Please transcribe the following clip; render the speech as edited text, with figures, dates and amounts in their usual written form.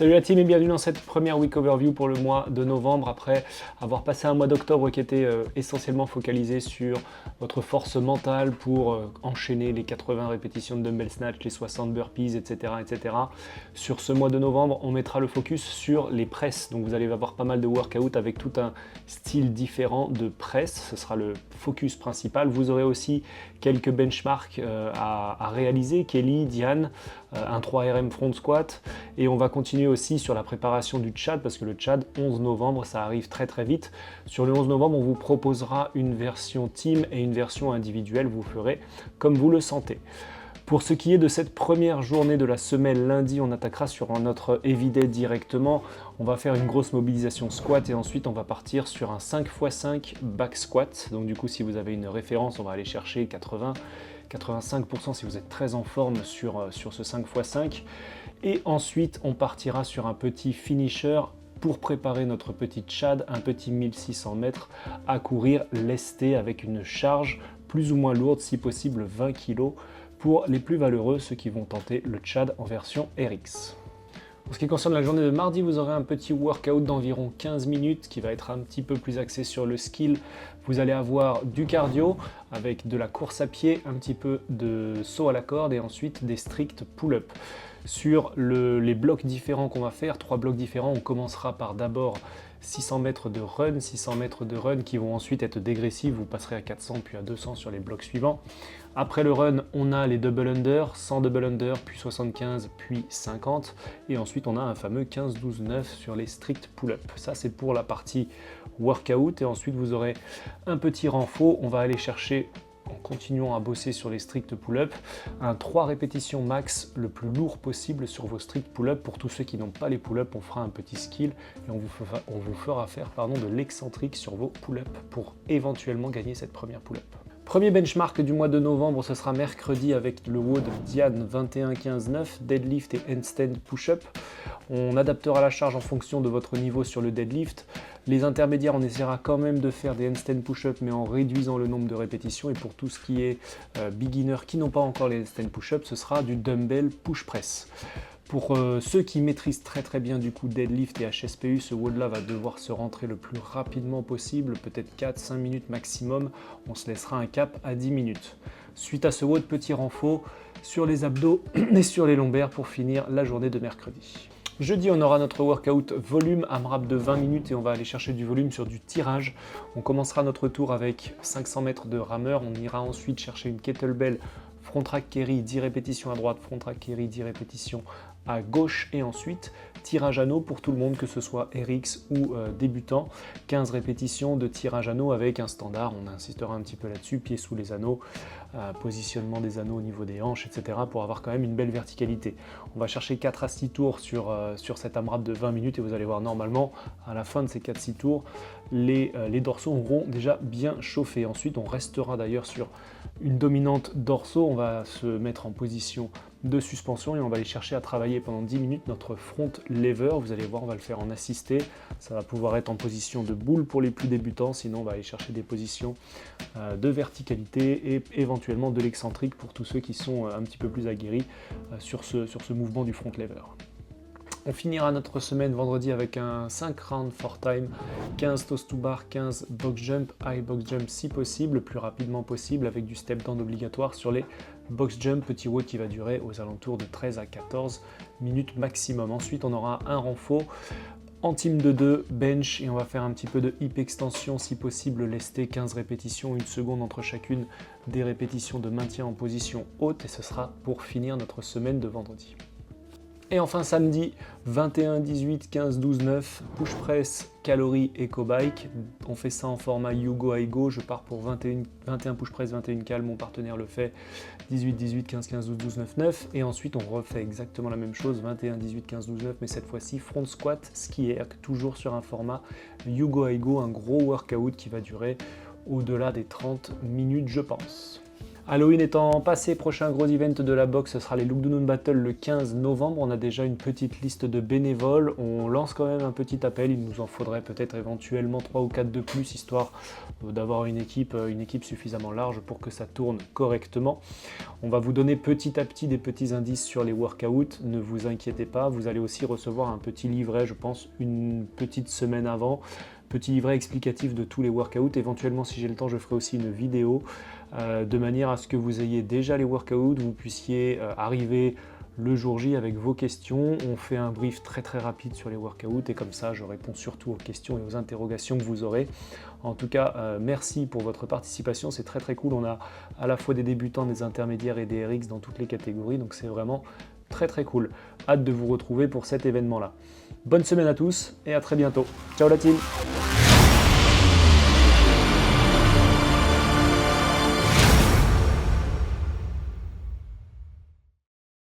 Salut la team et bienvenue dans cette première week overview pour le mois de novembre après avoir passé un mois d'octobre qui était essentiellement focalisé sur votre force mentale pour enchaîner les 80 répétitions de dumbbell snatch, les 60 burpees, etc., etc. Sur ce mois de novembre, on mettra le focus sur les presses. Donc vous allez avoir pas mal de workouts avec tout un style différent de presse. Ce sera le focus principal. Vous aurez aussi quelques benchmarks à réaliser. Kelly, Diane, un 3RM front squat et on va continuer aussi sur la préparation du Tchad parce que le Tchad 11 novembre ça arrive très très vite. Sur le 11 novembre on vous proposera une version team et une version individuelle, vous ferez comme vous le sentez. Pour ce qui est de cette première journée de la semaine, lundi, on attaquera sur notre Everyday directement. On va faire une grosse mobilisation squat et ensuite on va partir sur un 5x5 back squat. Donc du coup, si vous avez une référence, on va aller chercher 85% si vous êtes très en forme sur ce 5x5. Et ensuite, on partira sur un petit finisher pour préparer notre petit Tchad, un petit 1600 mètres à courir lesté avec une charge plus ou moins lourde, si possible 20 kg pour les plus valeureux, ceux qui vont tenter le Tchad en version RX. En ce qui concerne la journée de mardi, vous aurez un petit workout d'environ 15 minutes qui va être un petit peu plus axé sur le skill. Vous allez avoir du cardio avec de la course à pied, un petit peu de saut à la corde et ensuite des stricts pull-up. Sur les blocs différents qu'on va faire, 3 blocs différents, on commencera par d'abord 600 mètres de run qui vont ensuite être dégressifs, vous passerez à 400 puis à 200 sur les blocs suivants. Après le run, on a les double under, 100 double under, puis 75, puis 50. Et ensuite, on a un fameux 15-12-9 sur les strict pull-up. Ça, c'est pour la partie workout. Et ensuite, vous aurez un petit renfort. On va aller chercher, en continuant à bosser sur les strict pull-up, un 3 répétitions max le plus lourd possible sur vos strict pull-up. Pour tous ceux qui n'ont pas les pull-up, on fera un petit skill et on vous fera faire de l'excentrique sur vos pull-up pour éventuellement gagner cette première pull-up. Premier benchmark du mois de novembre, ce sera mercredi avec le WOD Diane 21-15-9, deadlift et handstand push-up. On adaptera la charge en fonction de votre niveau sur le deadlift. Les intermédiaires, on essaiera quand même de faire des handstand push-up mais en réduisant le nombre de répétitions. Et pour tout ce qui est beginners qui n'ont pas encore les handstand push-up, ce sera du dumbbell push press. Pour ceux qui maîtrisent très bien du coup deadlift et HSPU, ce WOD là va devoir se rentrer le plus rapidement possible, peut-être 4-5 minutes maximum, on se laissera un cap à 10 minutes. Suite à ce WOD, petit renfort sur les abdos et sur les lombaires pour finir la journée de mercredi. Jeudi, on aura notre workout volume AMRAP de 20 minutes et on va aller chercher du volume sur du tirage. On commencera notre tour avec 500 mètres de rameur, on ira ensuite chercher une kettlebell front track carry, 10 répétitions à droite, front track carry, 10 répétitions à gauche et ensuite tirage anneau pour tout le monde, que ce soit RX ou débutant. 15 répétitions de tirage anneau avec un standard, on insistera un petit peu là-dessus, pieds sous les anneaux, positionnement des anneaux au niveau des hanches, etc. pour avoir quand même une belle verticalité. On va chercher 4 à 6 tours sur cet AMRAP de 20 minutes et vous allez voir normalement à la fin de ces 4-6 tours, les dorsaux auront déjà bien chauffé. Ensuite, on restera d'ailleurs sur une dominante dorsaux, on va se mettre en position de suspension et on va aller chercher à travailler pendant 10 minutes notre front lever. Vous allez voir, on va le faire en assisté. Ça va pouvoir être en position de boule pour les plus débutants, sinon on va aller chercher des positions de verticalité et éventuellement de l'excentrique pour tous ceux qui sont un petit peu plus aguerris sur ce mouvement du front lever. On finira notre semaine vendredi avec un 5 round 4 time, 15 toes to bar, 15 box jump, high box jump si possible, le plus rapidement possible avec du step down obligatoire sur les box jump, petit WOD qui va durer aux alentours de 13 à 14 minutes maximum. Ensuite, on aura un renfort en team de 2, bench, et on va faire un petit peu de hip extension si possible, lesté, 15 répétitions, 1 seconde entre chacune des répétitions de maintien en position haute et ce sera pour finir notre semaine de vendredi. Et enfin samedi, 21, 18, 15, 12, 9, push press, calories, eco bike. On fait ça en format you go, I go. Je pars pour 21 push press, 21 cal, mon partenaire le fait. 18, 18, 15, 15, 12, 12, 9, 9. Et ensuite, on refait exactement la même chose, 21, 18, 15, 12, 9, mais cette fois-ci, front squat, ski air, toujours sur un format you go, I go, un gros workout qui va durer au-delà des 30 minutes, je pense. Halloween étant passé, prochain gros event de la boxe, ce sera les Lugdunum Battle le 15 novembre. On a déjà une petite liste de bénévoles. On lance quand même un petit appel. Il nous en faudrait peut-être éventuellement 3 ou 4 de plus, histoire d'avoir une équipe suffisamment large pour que ça tourne correctement. On va vous donner petit à petit des petits indices sur les workouts. Ne vous inquiétez pas, vous allez aussi recevoir un petit livret, je pense, une petite semaine avant. Petit livret explicatif de tous les workouts. Éventuellement, si j'ai le temps, je ferai aussi une vidéo de manière à ce que vous ayez déjà les workouts, vous puissiez arriver le jour J avec vos questions. On fait un brief très très rapide sur les workouts et comme ça, je réponds surtout aux questions et aux interrogations que vous aurez. En tout cas, merci pour votre participation, c'est très très cool. On a à la fois des débutants, des intermédiaires et des RX dans toutes les catégories, donc c'est vraiment très très cool. Hâte de vous retrouver pour cet événement-là. Bonne semaine à tous et à très bientôt. Ciao la team!